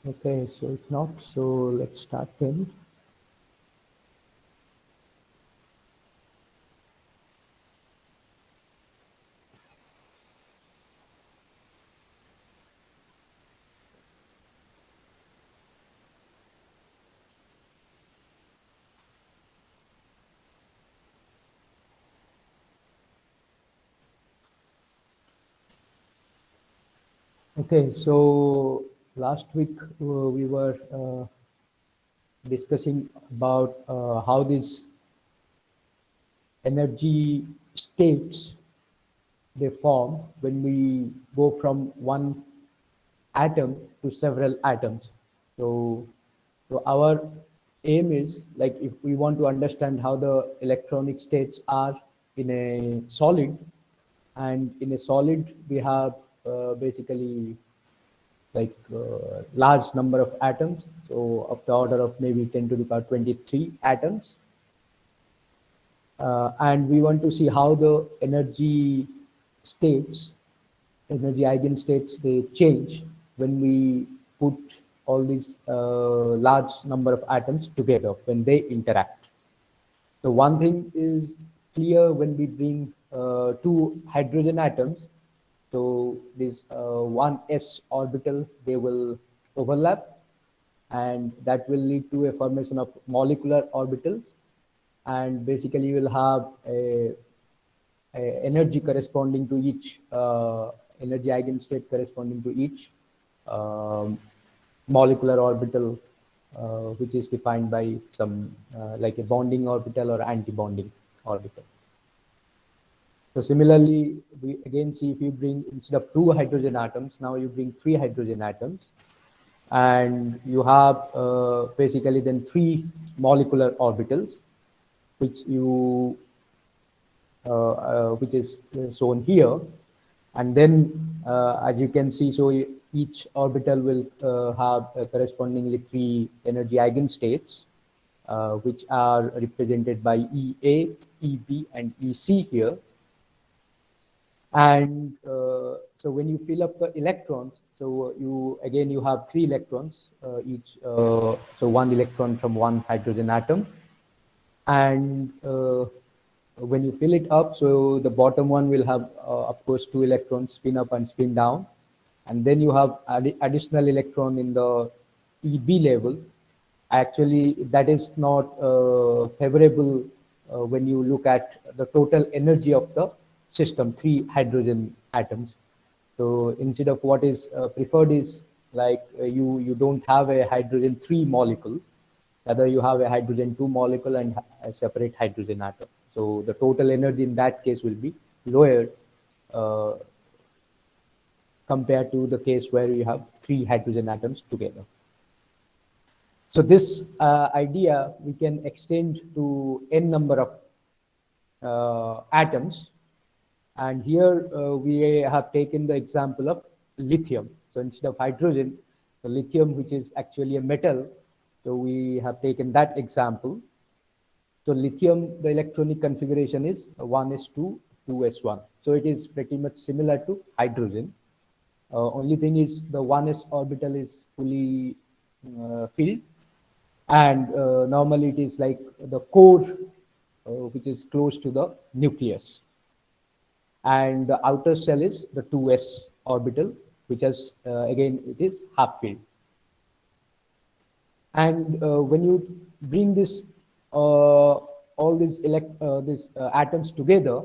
Okay, so if not, so let's start then. Okay, so last week we were discussing about how these energy states they form when we go from one atom to several atoms. So, so our aim is like if we want to understand how the electronic states are in a solid, and in a solid we have basically like large number of atoms, so of the order of maybe 10 to the power 23 atoms, and we want to see how the states, energy eigenstates, they change when we put all these large number of atoms together when they interact. So one thing is clear: when we bring two hydrogen atoms, so this one s orbital they will overlap, and that will lead to a formation of molecular orbitals, and basically you will have a energy corresponding to each energy eigenstate corresponding to each um, molecular orbital, which is defined by some like a bonding orbital or anti-bonding orbital. So similarly, we again see if you bring, instead of two hydrogen atoms, now you bring three hydrogen atoms, and you have basically then three molecular orbitals, which you which is shown here. And then, as you can see, so each orbital will have correspondingly three energy eigenstates, which are represented by EA, EB, and EC here. And so when you fill up the electrons, so you have three electrons each, so one electron from one hydrogen atom, and when you fill it up, so the bottom one will have of course two electrons, spin up and spin down, and then you have additional electron in the EB level. Actually that is not favorable when you look at the total energy of the system, three hydrogen atoms. So instead of what is preferred is like you don't have a hydrogen 3 molecule, rather you have a hydrogen 2 molecule and a separate hydrogen atom. So the total energy in that case will be lower uh, compared to the case where you have three hydrogen atoms together. So this idea we can extend to n number of atoms. And here we have taken the example of lithium. So instead of hydrogen, the lithium, which is actually a metal, so we have taken that example. So lithium, the electronic configuration is 1s2, 2s1. So it is pretty much similar to hydrogen. Only thing is the 1s orbital is fully filled, and normally it is like the core, which is close to the nucleus, and the outer shell is the 2s orbital, which is again it is half filled. And when you bring this all these atoms together,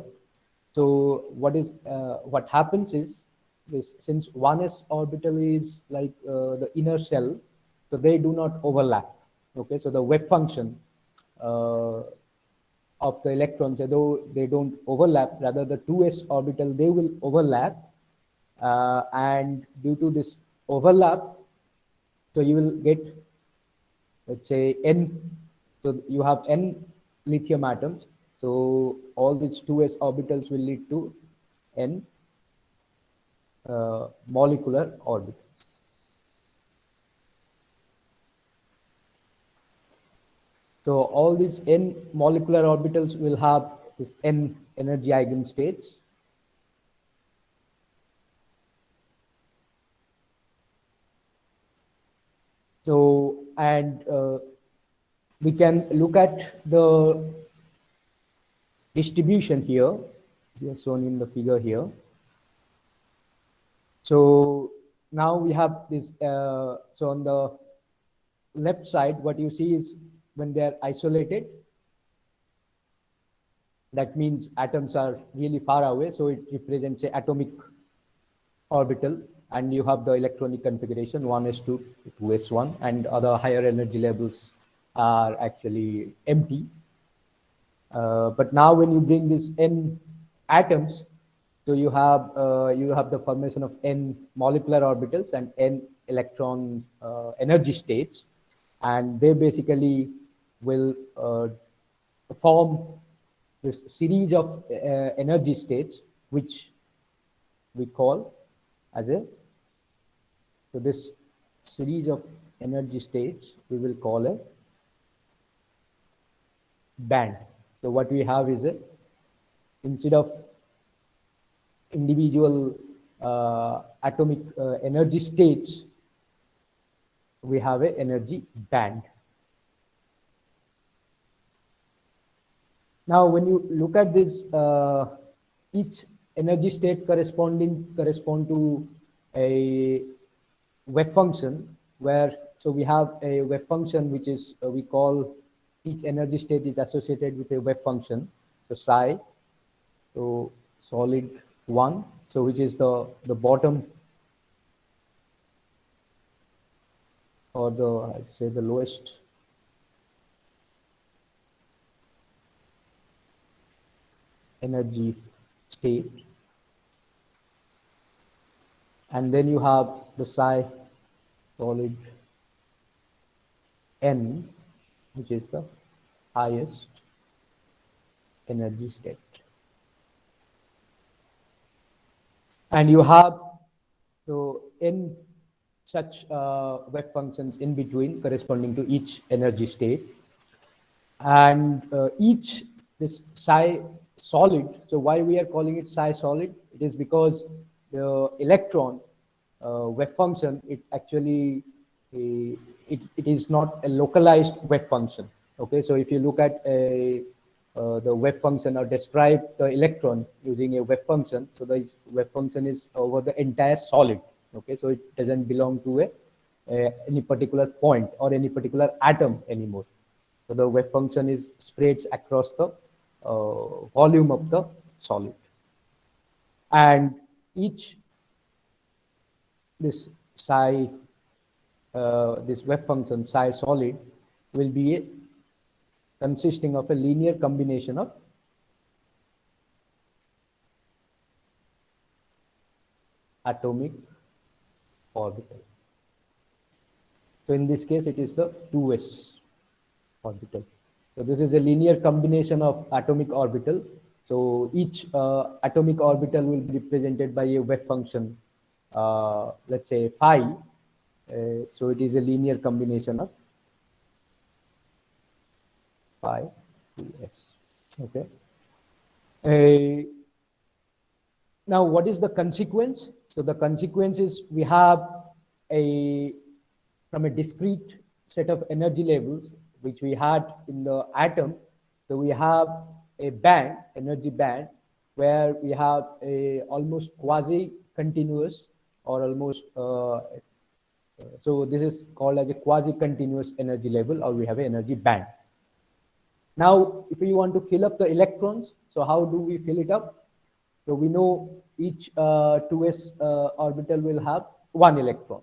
so what happens is this: since 1s orbital is like the inner shell, so they do not overlap. Okay, so the wave function uh, of the electrons, though they don't overlap, rather the 2s orbital they will overlap, and due to this overlap, so you will get, let's say, n. So you have n lithium atoms, so all these 2s orbitals will lead to n molecular orbitals. So all these n molecular orbitals will have this n energy eigenstates. So, and we can look at the distribution here. We are shown in the figure here. So now we have this, so on the left side, what you see is when they are isolated, that means atoms are really far away. So it represents an atomic orbital, and you have the electronic configuration 1s2, 2s1, and other higher energy levels are actually empty. But now when you bring this n atoms, so you have the formation of n molecular orbitals and n electron energy states, and they basically will form this series of energy states, which we call as a, so this series of energy states we will call a band. So what we have is a, instead of individual atomic energy states, we have a energy band. Now, when you look at this, each energy state correspond to a wave function, where, so we have a wave function which is we call, each energy state is associated with a wave function. So psi, so solid 1, so which is the bottom, or the, I'd say the lowest energy state, and then you have the psi solid n, which is the highest energy state. And you have, so n such wave functions in between corresponding to each energy state, and each this psi solid. So why we are calling it psi solid? It is because the electron wave function, it actually it is not a localized wave function. Okay, so if you look at a the wave function, or describe the electron using a wave function, so the wave function is over the entire solid. Okay, so it doesn't belong to any particular point or any particular atom anymore. So the wave function is spreads across the volume of the solid, and each this psi, this wave function psi solid will be consisting of a linear combination of atomic orbital. So in this case, it is the 2s orbital. So this is a linear combination of atomic orbital. So each atomic orbital will be represented by a wave function, let's say phi. So it is a linear combination of phi 2s. Okay. Now, what is the consequence? So the consequence is we have from a discrete set of energy levels which we had in the atom. So we have a band, energy band, where we have a almost quasi-continuous, or almost so this is called as a quasi-continuous energy level, or we have an energy band. Now, if we want to fill up the electrons, so how do we fill it up? So we know each 2s orbital will have 1 electron.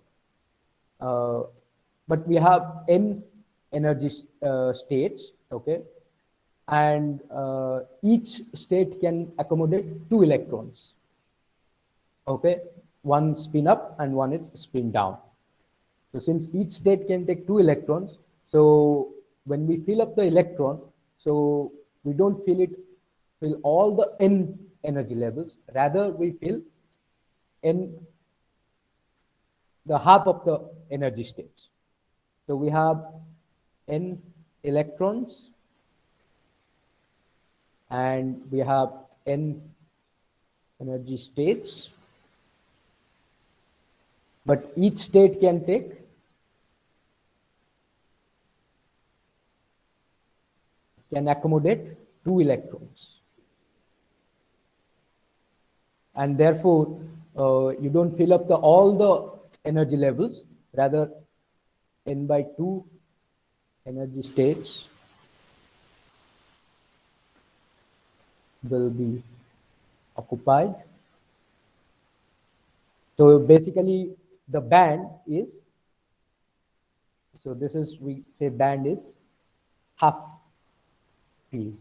But we have n energy states, okay? And each state can accommodate 2 electrons, okay? One spin up and one is spin down. So since each state can take 2 electrons, so when we fill up the electron, so we don't fill all the n energy levels, rather we fill n the half of the energy states. So we have n electrons and we have n energy states, but each state can take can accommodate 2 electrons. And therefore, you don't fill up all the energy levels, rather n by 2 energy states will be occupied. So basically the band is, so this is, we say band is half filled,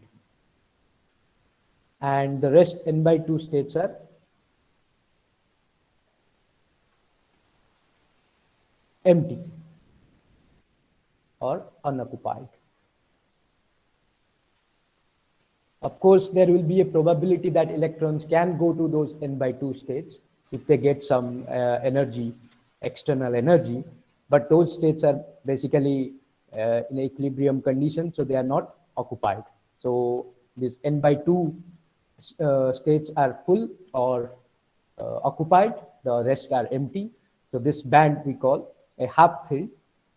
and the rest n by 2 states are empty or unoccupied. Of course, there will be a probability that electrons can go to those n by 2 states if they get some energy, external energy, but those states are basically in equilibrium condition, so they are not occupied. So these n by 2 states are full or occupied, the rest are empty. So this band we call a half-filled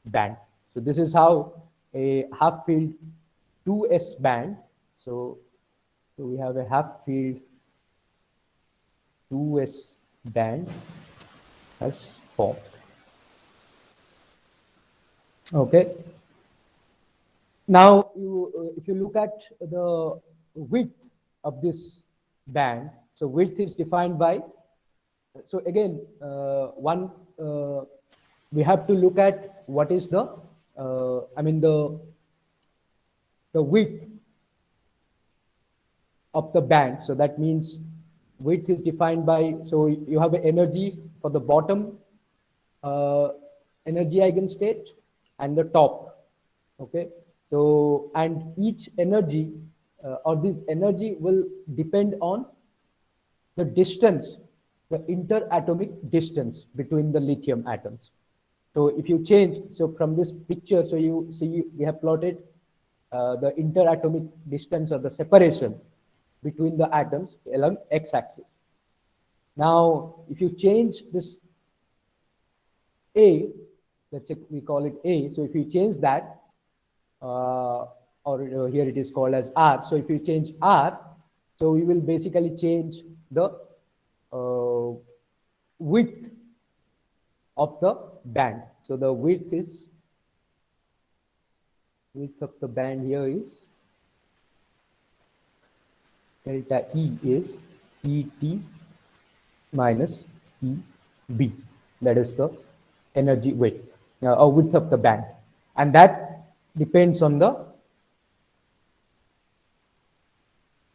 band. So this is how a half-filled 2s band. So we have a half-filled 2s band has formed. Okay. Now, if you look at the width of this band, so width is defined by, so again, we have to look at what is the, the width of the band. So that means width is defined by, so you have an energy for the bottom energy eigenstate and the top. Okay. So, and each energy or this energy will depend on the distance, the interatomic distance between the lithium atoms. So if you change, so from this picture, so you see we have plotted the interatomic distance or the separation between the atoms along x-axis. Now, if you change this A, let's say we call it A, so if you change that, here it is called as R. So if you change R, so we will basically change the width of the band. So the width of the band here is delta E is ET minus EB. That is the energy width or width of the band, and that depends on the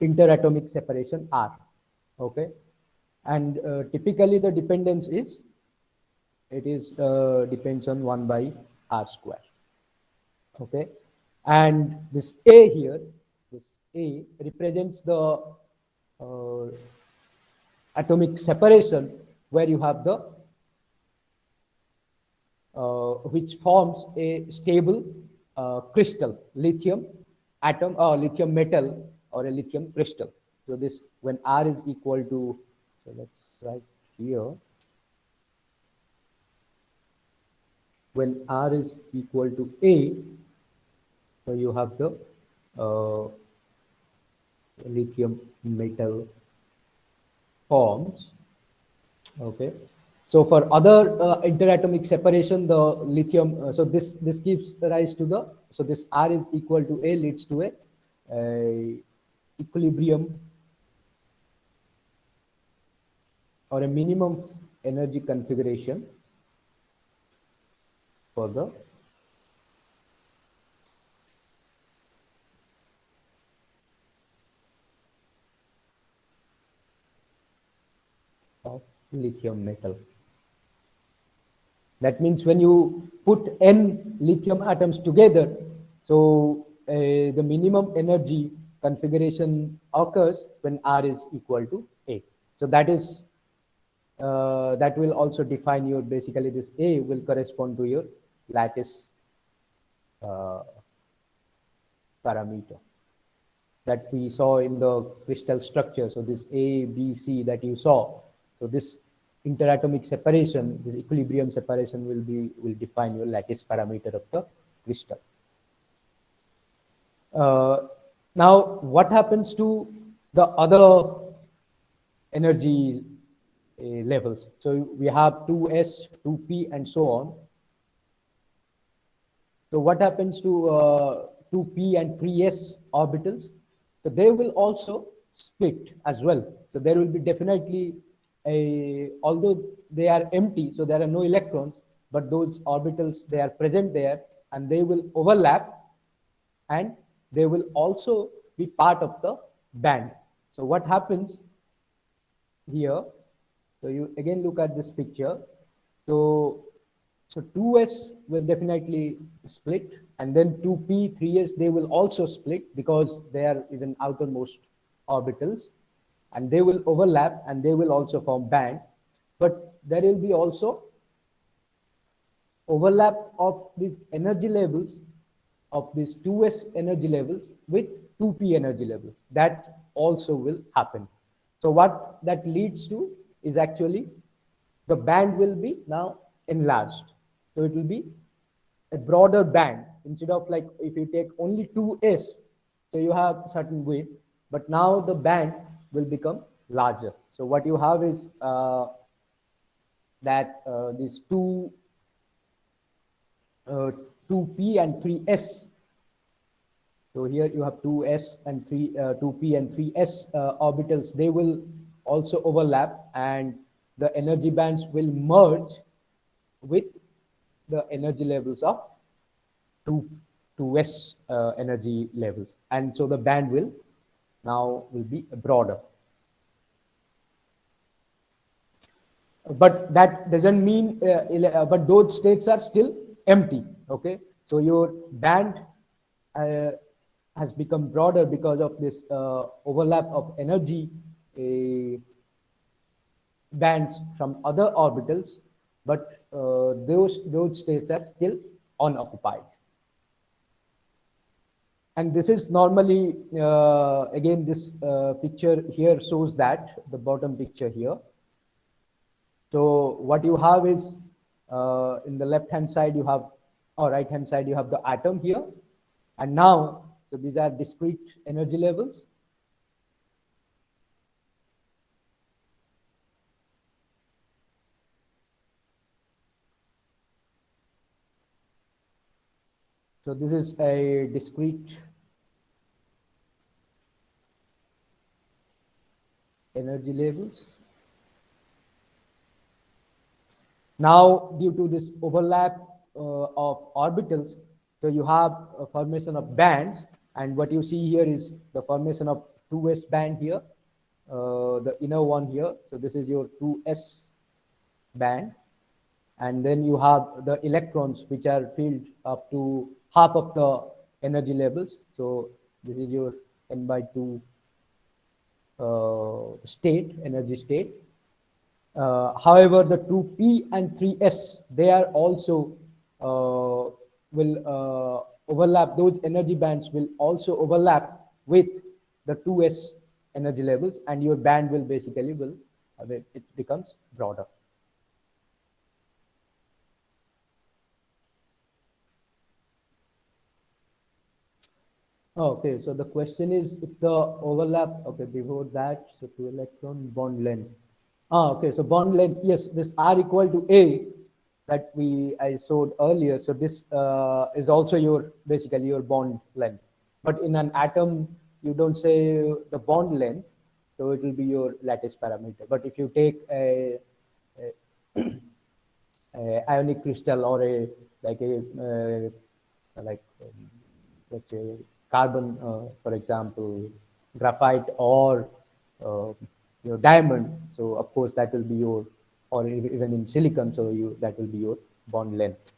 interatomic separation R. Okay, and typically the dependence is, it is depends on 1 by R square. Okay, and this A here, this A represents the atomic separation where you have the which forms a stable crystal, lithium atom or lithium metal or a lithium crystal. So this, when R is equal to, so let's write here, when R is equal to A, so you have the lithium metal forms. Okay, so for other interatomic separation, the lithium, so this gives rise to the, so this R is equal to A leads to a equilibrium or a minimum energy configuration for the of lithium metal. That means when you put n lithium atoms together, so the minimum energy configuration occurs when R is equal to A. So that is that will also define your, basically this A will correspond to your lattice parameter that we saw in the crystal structure. So this A, B, C that you saw, so this interatomic separation, this equilibrium separation will define your lattice parameter of the crystal. Now, what happens to the other energy levels? So we have 2s, 2p, and so on. So what happens to 2p and 3s orbitals? So they will also split as well. So there will be definitely although they are empty, so there are no electrons, but those orbitals, they are present there and they will overlap, and they will also be part of the band. So what happens here? So you again look at this picture. So 2s will definitely split, and then 2p, 3s, they will also split because they are even outermost orbitals, and they will overlap and they will also form band. But there will be also overlap of these energy levels, of these 2s energy levels with 2p energy levels. That also will happen. So what that leads to is actually the band will be now enlarged. So it will be a broader band instead of, like, if you take only 2s, so you have certain width, but now the band will become larger. So what you have is that these uh, 2p and 3s. So here you have 2s and 2p and 3s orbitals. They will also overlap, and the energy bands will merge with the energy levels of 2 2s energy levels, and so the band will be broader. But that doesn't mean but those states are still empty. Okay, so your band uh, has become broader because of this overlap of energy bands from other orbitals, but those states are still unoccupied. And this is normally again, this picture here shows that, the bottom picture here. So what you have is in the left hand side you have, or right hand side, you have the atom here, and now, so these are discrete energy levels. So this is a discrete energy levels. Now, due to this overlap of orbitals, so you have a formation of bands, and what you see here is the formation of 2s band here, the inner one here. So this is your 2s band, and then you have the electrons which are filled up to half of the energy levels. So this is your n by 2 energy state. However, the 2p and 3s, they are also will overlap. Those energy bands will also overlap with the 2s energy levels, and your band will basically it becomes broader. Okay, so the question is if the overlap, okay, before that, so 2 electron bond length. Okay, so bond length, yes, this R equal to A that I showed earlier. So this is also your, basically your bond length. But in an atom, you don't say the bond length, so it will be your lattice parameter. But if you take a ionic crystal, or a like a like let's say carbon, for example, graphite, or your diamond. So of course that will be your, or even in silicon, so that will be your bond length.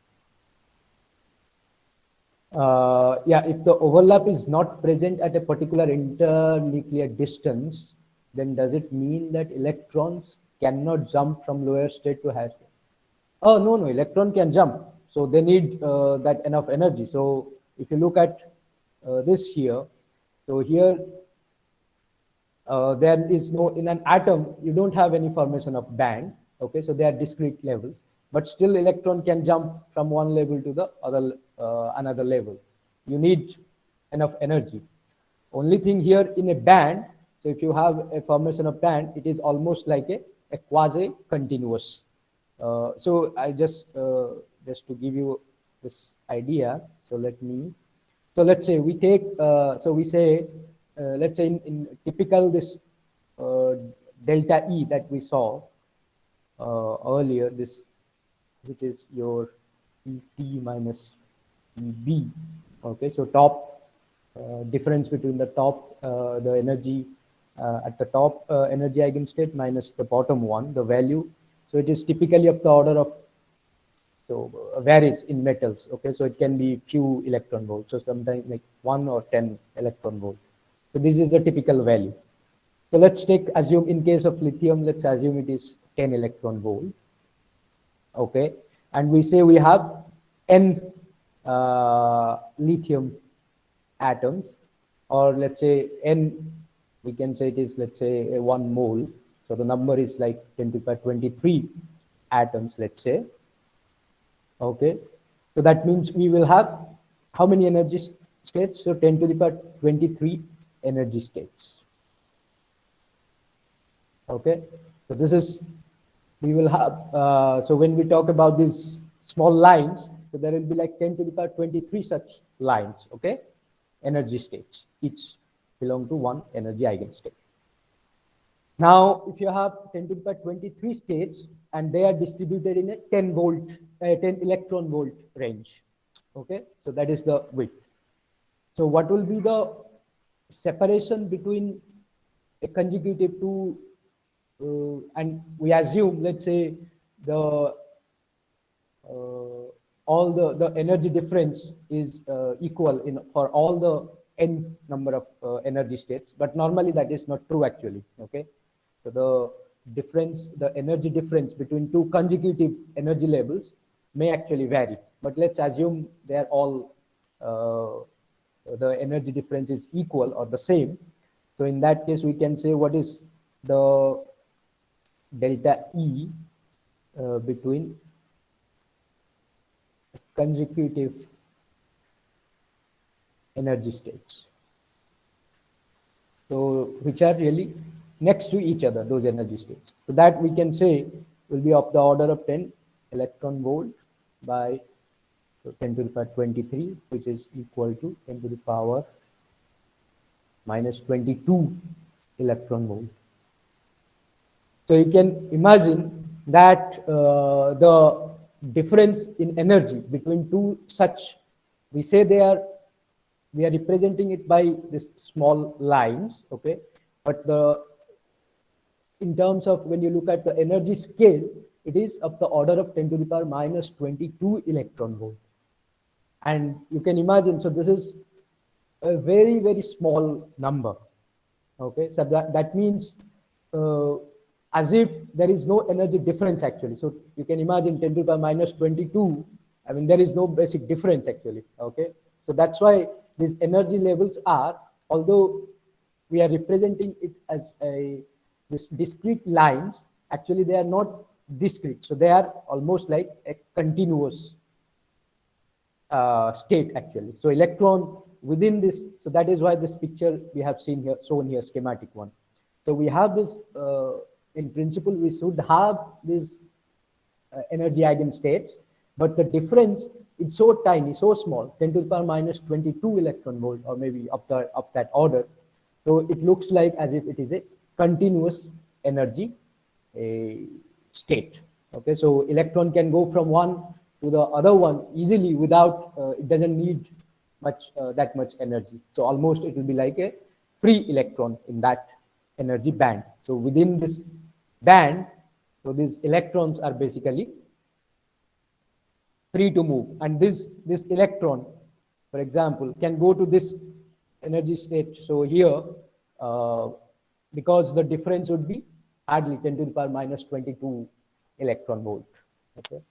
Yeah, if the overlap is not present at a particular internuclear distance, then does it mean that electrons cannot jump from lower state to higher state? Oh, no, no, electron can jump. So they need that enough energy. So if you look at this here, so here there is no, in an atom, you don't have any formation of band. Okay, so they are discrete levels, but still electron can jump from one level to the other, another level. You need enough energy. Only thing here in a band, so if you have a formation of band, it is almost like a quasi-continuous. So I just to give you this idea, so let's say we take, so we say, let's say in typical this uh, delta E that we saw earlier, this which is your ET minus EB. Okay, so top difference between the top, the energy at the top energy eigenstate minus the bottom one, the value. So it is typically of the order of, so varies in metals. Okay, so it can be few electron volts. So sometimes like 1 or 10 electron volt. So this is the typical value. So let's take, assume in case of lithium, let's assume it is 10 electron volt. Okay, and we say we have n lithium atoms, or let's say n, we can say it is, let's say, 1 mole. So the number is like 10 to the power 23 atoms, let's say. Okay, so that means we will have how many energy states? So 10 to the power 23 energy states. Okay, so this is, we will have, so when we talk about these small lines, so there will be like 10 to the power 23 such lines. Okay, energy states, each belong to one energy eigenstate. Now, if you have 10 to the power 23 states and they are distributed in a 10 volt, 10 electron volt range. Okay, so that is the width. So what will be the separation between a consecutive two, and we assume, let's say, the all the energy difference is equal in for all the n number of energy states, but normally that is not true actually. Okay, so the difference, the energy difference between two consecutive energy levels may actually vary, but let's assume they are all the energy difference is equal or the same. So in that case, we can say what is the delta E between consecutive energy states. So which are really next to each other, those energy states. So that we can say will be of the order of 10 electron volt by, so 10 to the power 23, which is equal to 10 to the power minus 22 electron volt. So you can imagine that the difference in energy between two such, we say they are, we are representing it by this small lines. Okay, but the, in terms of when you look at the energy scale, it is of the order of 10 to the power minus 22 electron volt. And you can imagine, so this is a very, very small number. Okay, so that means as if there is no energy difference actually. So you can imagine 10 to the power minus 22, I mean, there is no basic difference actually. Okay, so that's why these energy levels are, although we are representing it as a this discrete lines, actually they are not discrete. So they are almost like a continuous state actually. So electron within this, so that is why this picture we have seen here, shown here, schematic one. So we have this, in principle, we should have this energy eigenstates, but the difference is so tiny, so small, 10 to the power minus 22 electron volt, or maybe of that order. So it looks like as if it is a continuous energy state. Okay, so electron can go from one to the other one easily without, it doesn't need much, that much energy. So almost it will be like a free electron in that energy band. So within this band, so these electrons are basically free to move, and this electron, for example, can go to this energy state. So here, because the difference would be hardly 10 to the power minus 22 electron volt. Okay,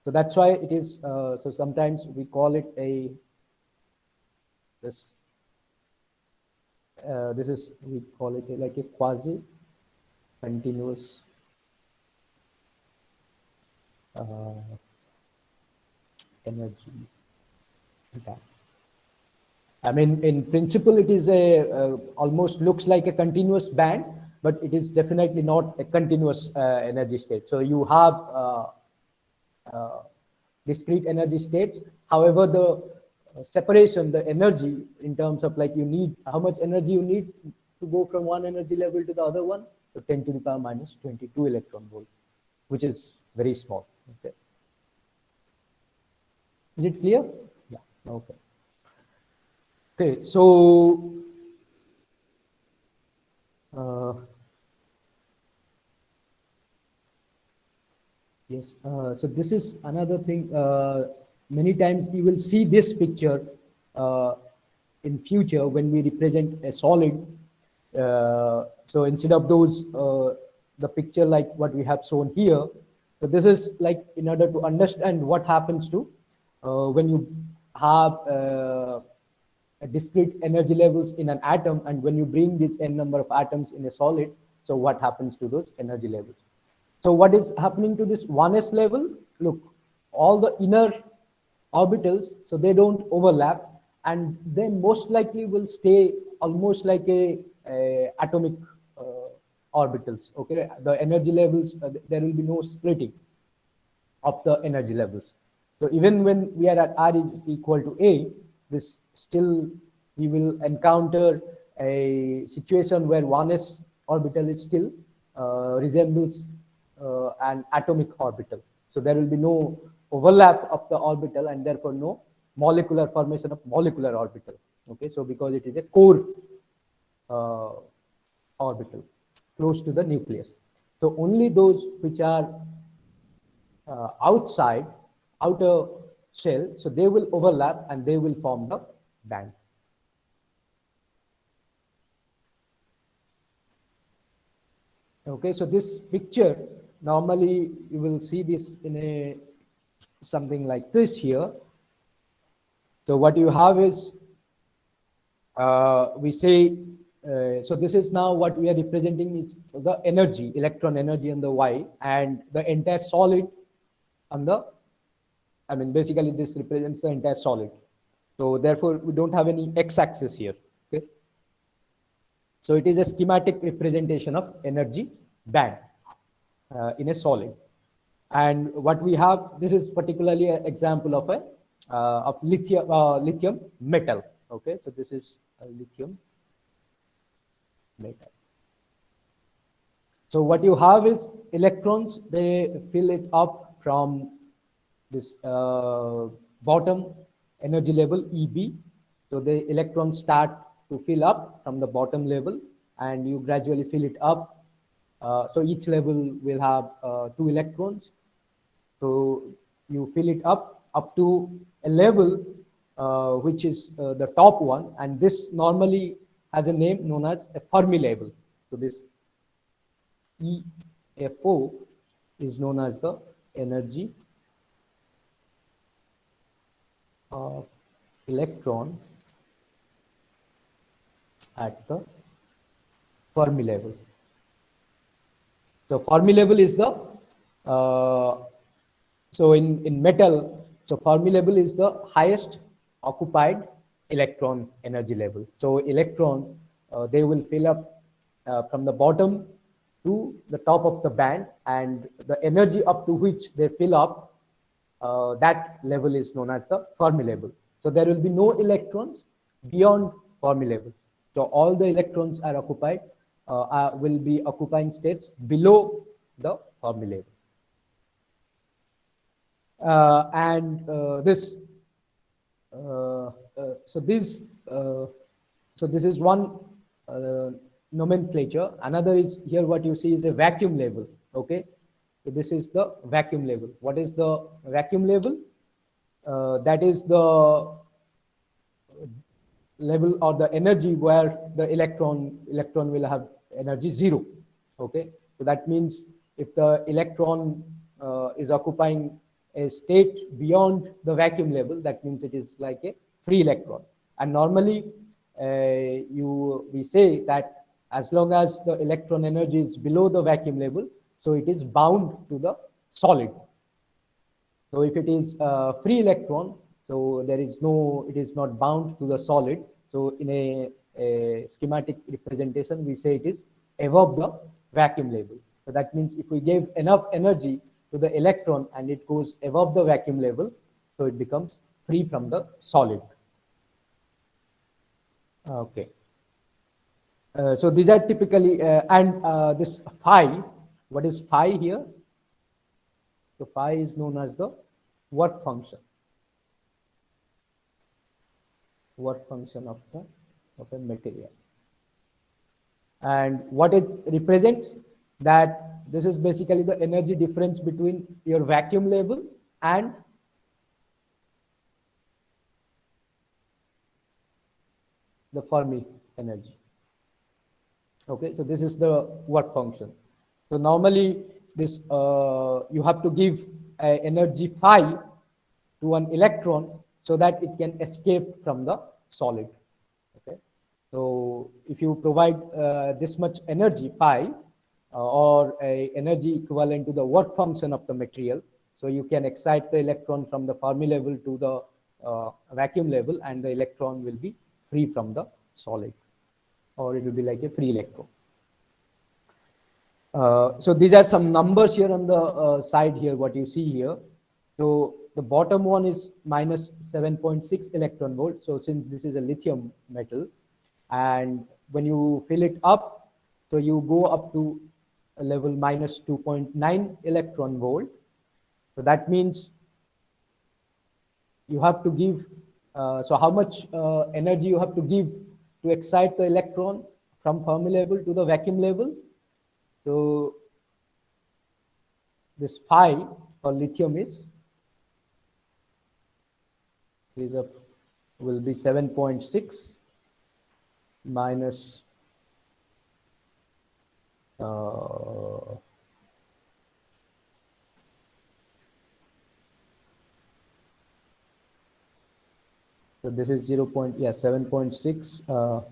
so that's why it is, so sometimes we call it a this this is, we call it like a quasi continuous energy band. I mean, in principle, it is a almost looks like a continuous band, but it is definitely not a continuous energy state. So you have uh, discrete energy states. However, the separation, the energy in terms of like you need, how much energy you need to go from one energy level to the other one, so 10 to the power minus 22 electron volt, which is very small. Okay. Is it clear? Yeah. Okay. Okay. So yes, so this is another thing. Many times you will see this picture uh, in future when we represent a solid. So instead of those, the picture like what we have shown here. So this is like in order to understand what happens to when you have discrete energy levels in an atom, and when you bring this n number of atoms in a solid, so what happens to those energy levels? So what is happening to this 1s level? Look, all the inner orbitals, so they don't overlap, and they most likely will stay almost like a atomic orbitals. Okay, the energy levels, there will be no splitting of the energy levels. So even when we are at R is equal to A, this still we will encounter a situation where 1s orbital is still resembles an atomic orbital. So there will be no overlap of the orbital and therefore no molecular formation of molecular orbital. Okay, so because it is a core uh, orbital close to the nucleus. So only those which are outside, outer shell, so they will overlap and they will form the band. Okay, so this picture, normally you will see this in a something like this here. So what you have is, we say, so this is now what we are representing is the energy, electron energy on the Y, and the entire solid on the, I mean, basically this represents the entire solid. So therefore, we don't have any x-axis here. Okay. So it is a schematic representation of energy band in a solid. And what we have, this is particularly an example of a of lithium metal. Okay, so this is a lithium metal. So what you have is electrons, they fill it up from this bottom energy level EB. So the electrons start to fill up from the bottom level and you gradually fill it up. So each level will have 2 electrons. So you fill it up to a level which is the top one, and this normally has a name known as a Fermi level. So this EFO is known as the energy of electron at the Fermi level. So Fermi level is the so in metal, so Fermi level is the highest occupied electron energy level. So electron, they will fill up from the bottom to the top of the band, and the energy up to which they fill up, that level is known as the Fermi level. So there will be no electrons beyond Fermi level. So all the electrons are occupied, will be occupying states below the Fermi level. This so this so this is one nomenclature. Another is here, what you see is a vacuum level. Okay, so this is the vacuum level. What is the vacuum level? That is the level or the energy where the electron will have energy 0. Okay, so that means if the electron is occupying a state beyond the vacuum level, that means it is like a free electron. And normally we say that as long as the electron energy is below the vacuum level, so it is bound to the solid. So if it is a free electron, so there is no, it is not bound to the solid. So in a schematic representation, we say it is above the vacuum level. So that means if we give enough energy to the electron and it goes above the vacuum level, so it becomes free from the solid. Okay. So these are typically, this phi, what is phi here? So phi is known as the work function. Work function of a material. And what it represents, that this is basically the energy difference between your vacuum level and the Fermi energy. Okay, so this is the work function. So normally this you have to give energy phi to an electron so that it can escape from the solid. Okay, so if you provide this much energy phi or a energy equivalent to the work function of the material, so you can excite the electron from the Fermi level to the vacuum level, and the electron will be free from the solid, or it will be like a free electron. So these are some numbers here on the side here, what you see here. So the bottom one is minus 7.6 electron volt. So since this is a lithium metal, and when you fill it up, so you go up to a level minus 2.9 electron volt. So that means you have to give, so how much energy you have to give to excite the electron from Fermi level to the vacuum level. So this phi for lithium will be 7.6 minus so this is 7.6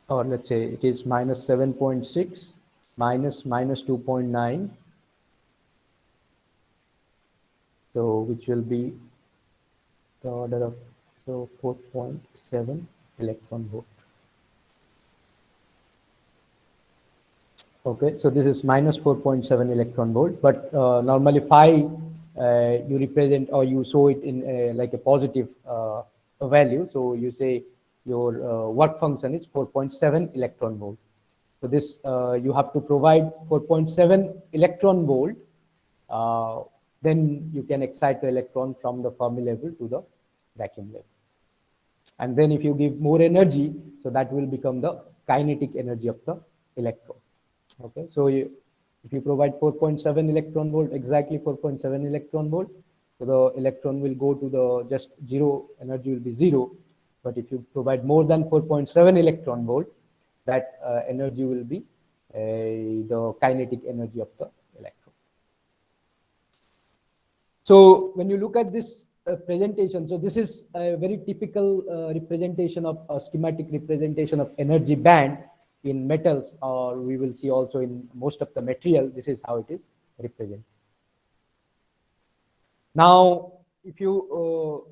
or let's say it is minus 7.6 minus 2.9, so which will be the order of 4.7 electron volt. Okay, so this is minus 4.7 electron volt, but normally phi you represent or you show it in like a positive value. So you say your work function is 4.7 electron volt. So this you have to provide 4.7 electron volt, then you can excite the electron from the Fermi level to the vacuum level. And then if you give more energy, so that will become the kinetic energy of the electron. Okay, so if you provide 4.7 electron volt, exactly 4.7 electron volt, so the electron will go to the just zero, energy will be zero. But if you provide more than 4.7 electron volt, that energy will be the kinetic energy of the electron. So when you look at this presentation, so this is a very typical representation of a schematic representation of energy band in metals, or we will see also in most of the material. This is how it is represented. Now, if you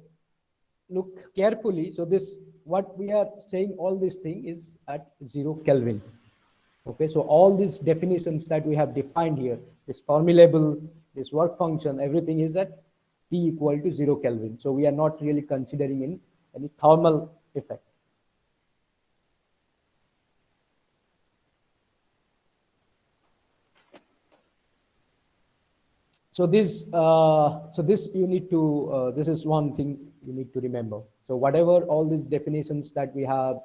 look carefully, so this, what we are saying, all this thing is at 0 Kelvin. Okay, so all these definitions that we have defined here, this Fermi level, this work function, everything is at T equal to 0 Kelvin. So we are not really considering in any thermal effect. So this you need to, this is one thing you need to remember. So whatever all these definitions that we have,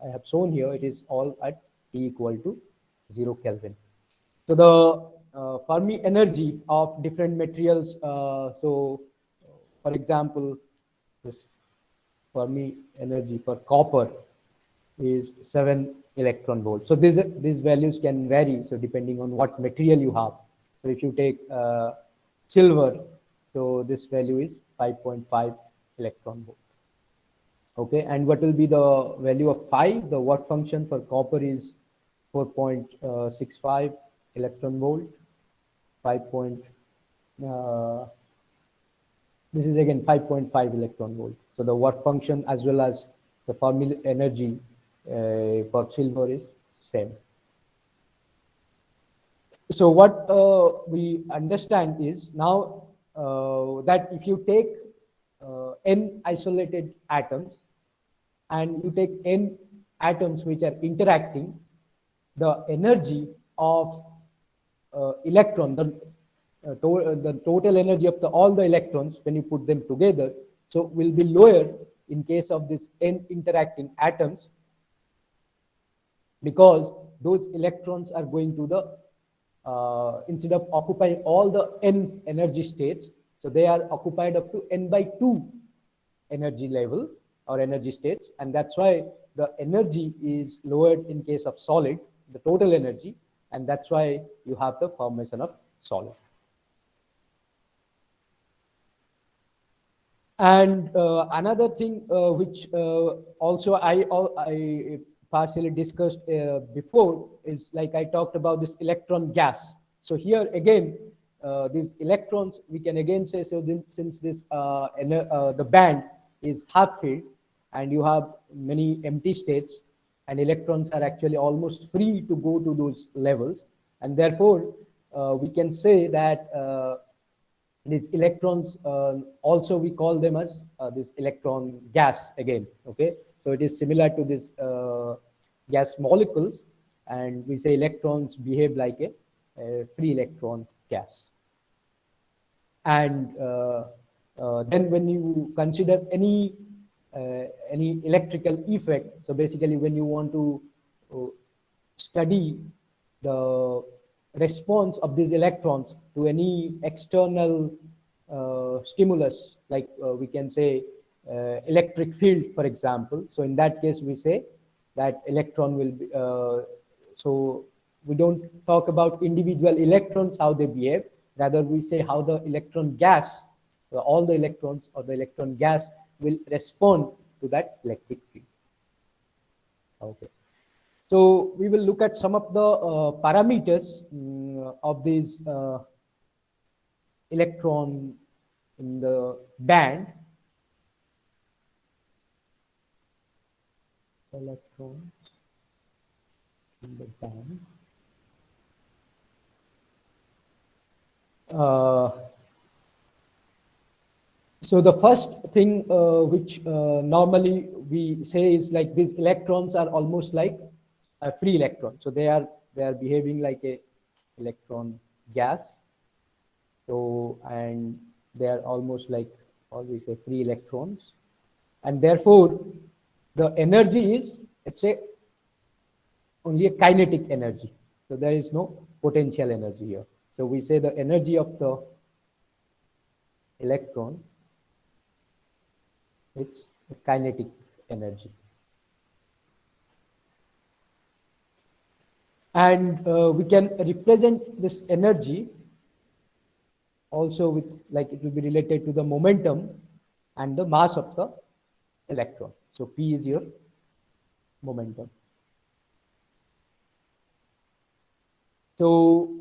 I have shown here, it is all at T equal to 0 Kelvin. So the Fermi energy of different materials, so for example, this Fermi energy for copper is 7 electron volts. So these values can vary, so depending on what material you have. So if you take silver, so this value is 5.5 electron volt. Okay, and what will be the value of phi? The work function for copper is 4.65 electron volt, 5.5 This is again 5.5 electron volt. So the work function as well as the Fermi energy for silver is same. So what we understand is now that if you take n isolated atoms and you take n atoms which are interacting, the energy of electron, the total energy of all the electrons when you put them together, so will be lower in case of this n interacting atoms, because those electrons are going to the instead of occupying all the n energy states, so they are occupied up to n by 2 energy level or energy states, and that's why the energy is lowered in case of solid, the total energy, and that's why you have the formation of solid. And another thing which also I partially discussed before is, like I talked about this electron gas. So here again, these electrons, we can again say, so since this the band is half filled and you have many empty states, and electrons are actually almost free to go to those levels, and therefore we can say that these electrons also we call them as this electron gas again. Okay, so it is similar to this gas molecules, and we say electrons behave like a free electron gas. And then when you consider any electrical effect, so basically when you want to study the response of these electrons to any external stimulus, like we can say electric field, for example. So in that case, we say that electron will be, so we don't talk about individual electrons, how they behave, rather we say how the electron gas, all the electrons or the electron gas will respond to that electric field. Okay. So we will look at some of the parameters of these electron in the band. Electrons in the band. So the first thing which normally we say is like these electrons are almost like a free electron. So they are behaving like a electron gas. So, and they are almost like, always say, free electrons, and therefore the energy is, let's say, only a kinetic energy. So there is no potential energy here. So we say the energy of the electron, it's a kinetic energy. And we can represent this energy also with, like, it will be related to the momentum and the mass of the electron. So P is your momentum. So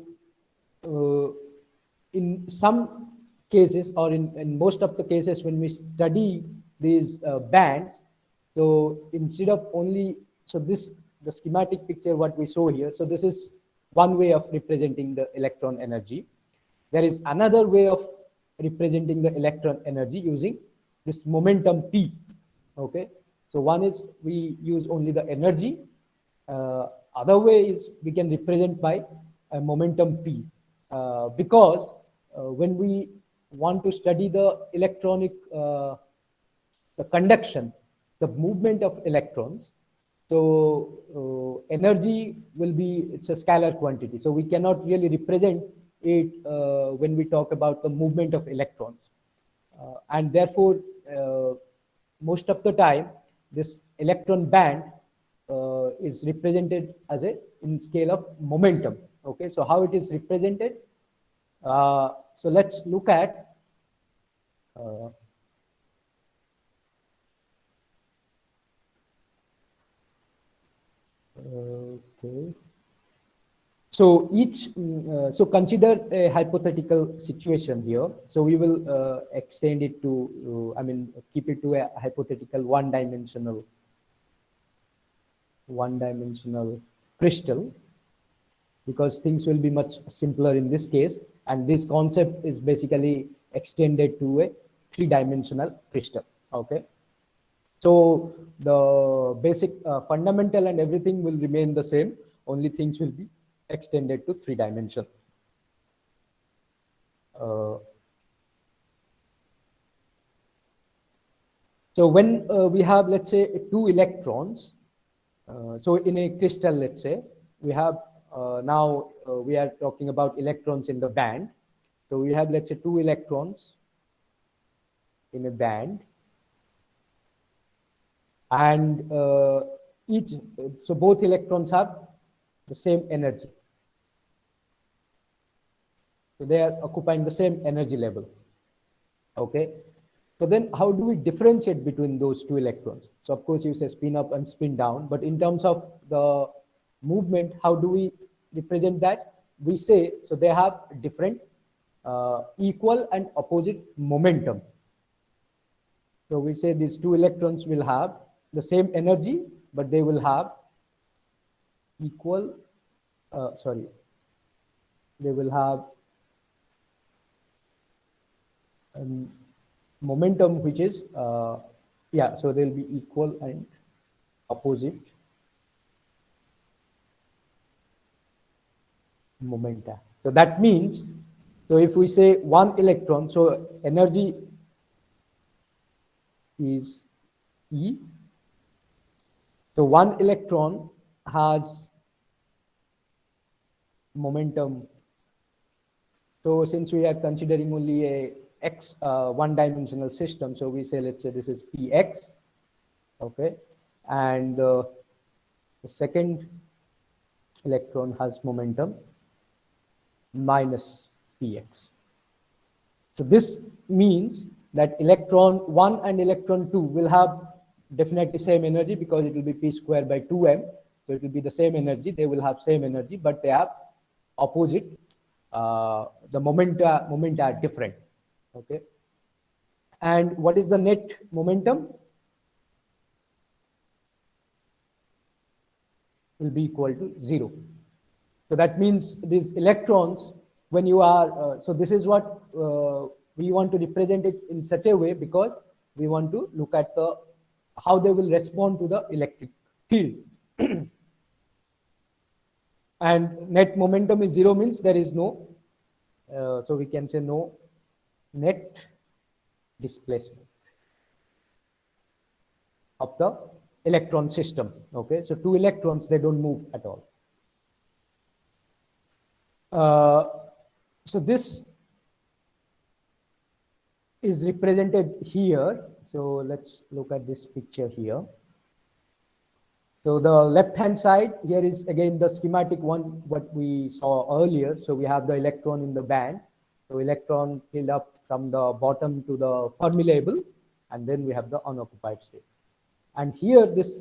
in some cases, or in most of the cases when we study these bands, so instead of only, so this, the schematic picture what we show here, so this is one way of representing the electron energy. There is another way of representing the electron energy using this momentum P. Okay, so one is we use only the energy. Other way is we can represent by a momentum P, because when we want to study the electronic, the conduction, the movement of electrons, so energy will be, it's a scalar quantity. So we cannot really represent it when we talk about the movement of electrons. And therefore, most of the time, this electron band is represented as a in scale of momentum. Okay, so how it is represented? So let's look at okay. So so consider a hypothetical situation here. So we will extend it to, keep it to a hypothetical one-dimensional crystal, because things will be much simpler in this case. And this concept is basically extended to a three-dimensional crystal. Okay. So the basic fundamental and everything will remain the same. Only things will be extended to three dimension. So when we have, let's say, two electrons, so in a crystal, let's say, we have now we are talking about electrons in the band. So we have, let's say, two electrons in a band, and so both electrons have the same energy. So they are occupying the same energy level. Okay. So then how do we differentiate between those two electrons? So of course you say spin up and spin down, but in terms of the movement, how do we represent that? We say, so they have different equal and opposite momentum. So we say these two electrons will have the same energy, but they will have equal, they will have momentum which is, so they'll be equal and opposite momenta. So that means, so if we say one electron, so energy is E. So one electron has momentum. So since we are considering only a x one-dimensional system, so we say, let's say this is px, okay, and the second electron has momentum minus px. So this means that electron 1 and electron 2 will have definitely same energy, because it will be p squared by 2m. So it will be the same energy, they will have same energy, but they have opposite, the momenta are different. Okay. And what is the net momentum? Will be equal to 0. So that means these electrons, when you are, so this is what we want to represent it in such a way, because we want to look at how they will respond to the electric field. And net momentum is 0, means there is no, so we can say no net displacement of the electron system. Okay, so two electrons, they don't move at all. So this is represented here. So let's look at this picture here. So the left hand side here is again the schematic one what we saw earlier. So we have the electron in the band. So electron filled up from the bottom to the Fermi level, and then we have the unoccupied state. And here this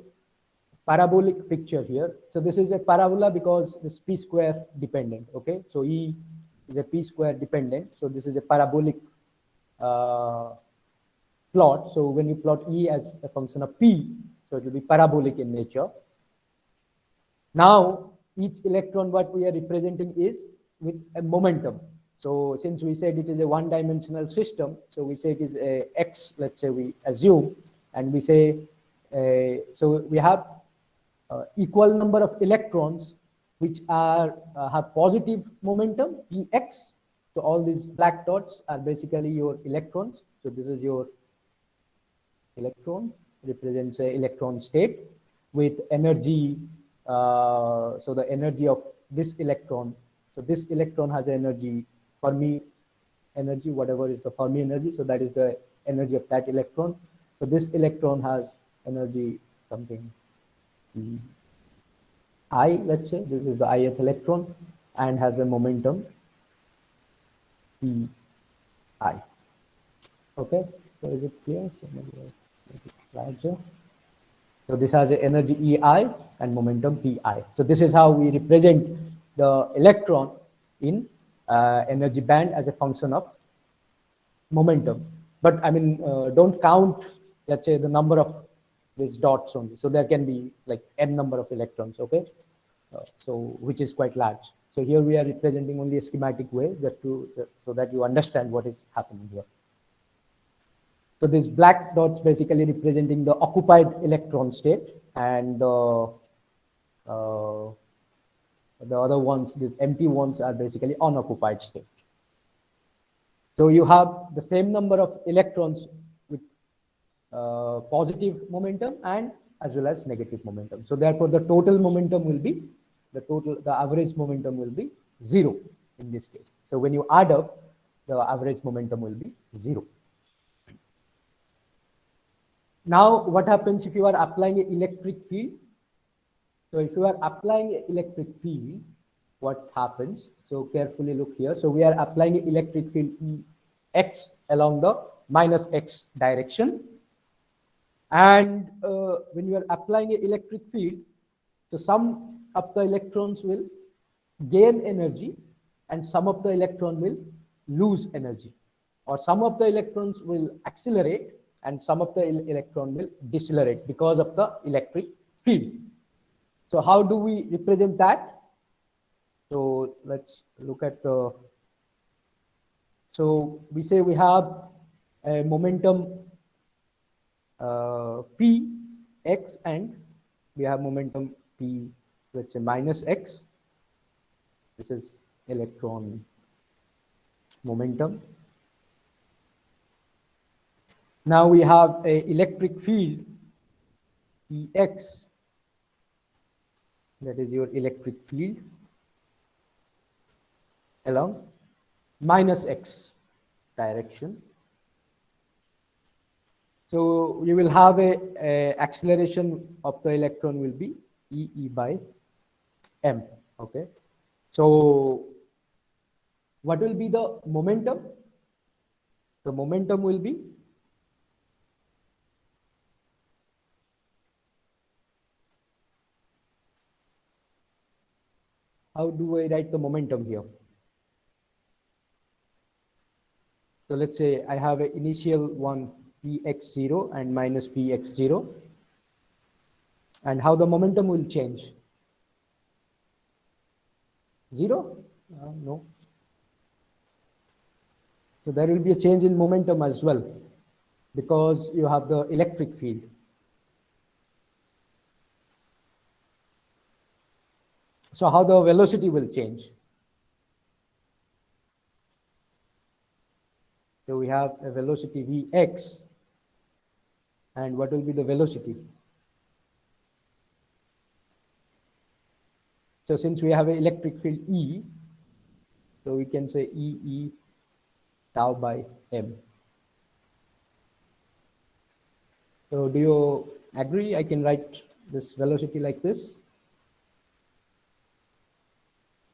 parabolic picture here. So this is a parabola because this p square dependent. Okay, so E is a p square dependent. So this is a parabolic plot. So when you plot E as a function of p, so it will be parabolic in nature. Now each electron what we are representing is with a momentum. So since we said it is a one-dimensional system, so we say it is a x, let's say we assume, and we say, so we have equal number of electrons which are have positive momentum, Px. So all these black dots are basically your electrons. So this is your electron, represents a electron state with energy. So the energy of this electron. So this electron has energy, Fermi energy, whatever is the Fermi energy. So that is the energy of that electron. So this electron has energy something I, let's say this is the ith electron, and has a momentum Pi. Okay, so is it clear? So maybe make it larger. So this has an energy EI and momentum Pi. So this is how we represent the electron in energy band as a function of momentum. But I mean, don't count, let's say, the number of these dots only. So there can be like n number of electrons, okay? So which is quite large. So here we are representing only a schematic way, just to so that you understand what is happening here. So these black dots basically representing the occupied electron state, and the other ones, these empty ones, are basically unoccupied state. So you have the same number of electrons with positive momentum and as well as negative momentum. So therefore, the total momentum will be the average momentum will be 0 in this case. So when you add up, the average momentum will be 0. Now, what happens if you are applying an electric field? So if you are applying an electric field, what happens? So carefully look here. So we are applying an electric field X along the minus X direction. And when you are applying an electric field, so some of the electrons will gain energy and some of the electron will lose energy, or some of the electrons will accelerate and some of the electron will decelerate because of the electric field. So how do we represent that? So let's look at the, so we say we have a momentum P x, and we have momentum P, let's say minus x. This is electron momentum. Now we have a electric field Ex, that is your electric field, along minus x direction. So you will have a acceleration of the electron will be E by m. Okay. So what will be the momentum? The momentum will be how do I write the momentum here? So let's say I have an initial one Px0 and minus Px0, and how the momentum will change? 0? No. So there will be a change in momentum as well, because you have the electric field. So how the velocity will change? So we have a velocity Vx, and what will be the velocity? So since we have an electric field E, so we can say E tau by m. So do you agree? I can write this velocity like this.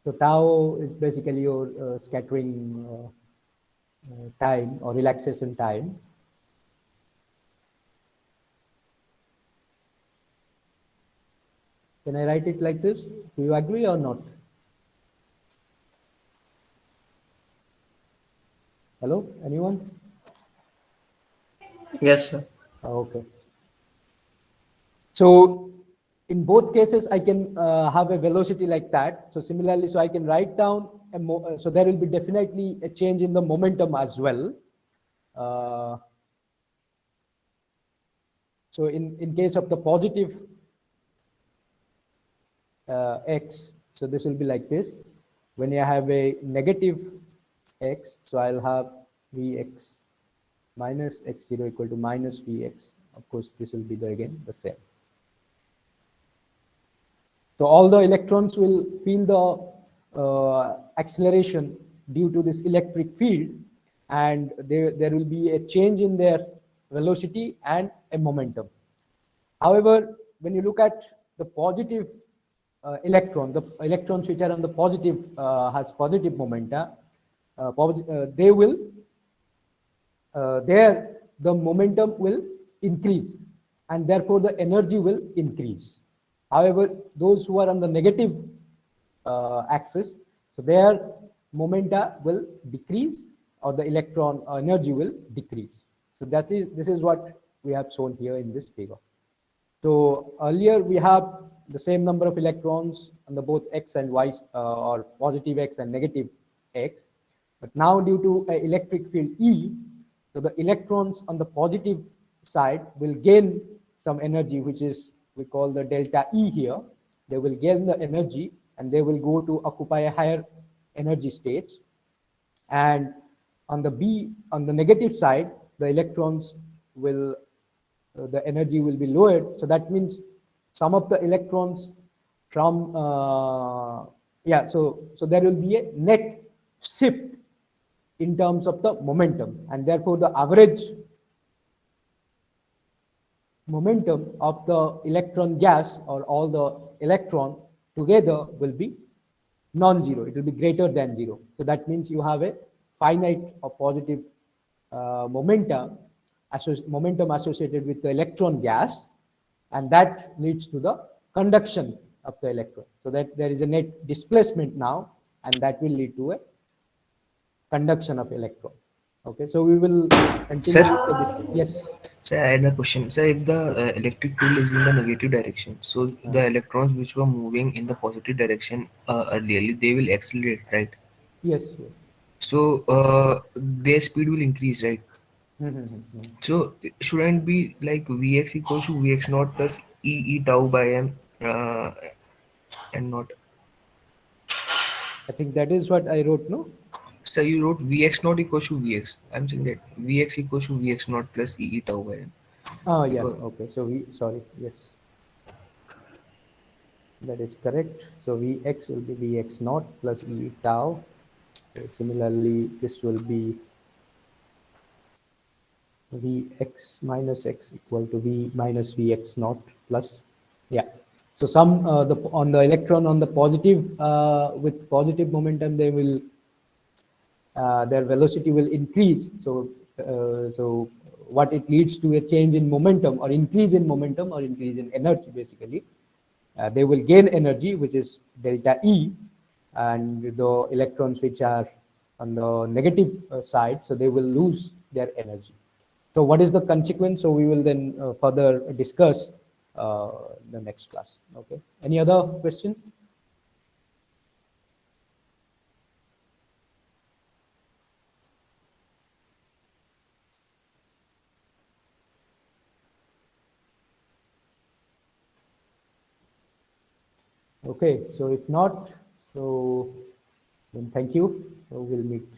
So tau is basically your scattering time or relaxation time. Can I write it like this? Do you agree or not? Hello, anyone? Yes, sir. Okay. So in both cases, I can have a velocity like that. So similarly, so I can write down, so there will be definitely a change in the momentum as well. So in case of the positive x, so this will be like this. When you have a negative x, so I'll have Vx minus x0 equal to minus Vx. Of course, this will be again the same. So all the electrons will feel the acceleration due to this electric field, and there will be a change in their velocity and a momentum. However, when you look at the positive electron, the electrons which are on the positive has positive momenta, they will the momentum will increase, and therefore the energy will increase. However, those who are on the negative axis. So their momenta will decrease, or the electron energy will decrease. So this is what we have shown here in this figure. So earlier we have the same number of electrons on the both x and y, or positive x and negative x. But now due to an electric field E, so the electrons on the positive side will gain some energy, which is we call the delta E here. They will gain the energy and they will go to occupy a higher energy state. And on the negative side, the electrons will the energy will be lowered. So that means some of the electrons from so there will be a net shift in terms of the momentum, and therefore the average momentum of the electron gas, or all the electron together, will be non-zero. It will be greater than zero. So that means you have a finite or positive momentum associated with the electron gas, and that leads to the conduction of the electron. So that there is a net displacement now, and that will lead to a conduction of electron. Okay, so we will continue with the Sir, discussion. Yes. sir, I had a question. Sir, if the electric field is in the negative direction, so the electrons which were moving in the positive direction earlier, they will accelerate, right? Yes. Yes. So their speed will increase, right? Mm-hmm. So shouldn't be like Vx equals to Vx naught plus E tau by m, and not. I think that is what I wrote. No. So you wrote Vx naught equals to Vx. I'm saying that Vx equals to Vx naught plus E tau by m. Oh yeah. Because Okay. So sorry. Yes. That is correct. So Vx will be Vx naught plus E tau. So similarly, this will be Vx minus x equal to V minus Vx naught plus, yeah. So some on the electron on the positive with positive momentum, they will their velocity will increase. So what it leads to a change in momentum, or increase in momentum, or increase in energy basically. They will gain energy, which is delta E, and the electrons which are on the negative side, so they will lose their energy. So what is the consequence? So we will then further discuss the next class. Okay. Any other question? Okay. So if not, so then thank you. So we'll meet.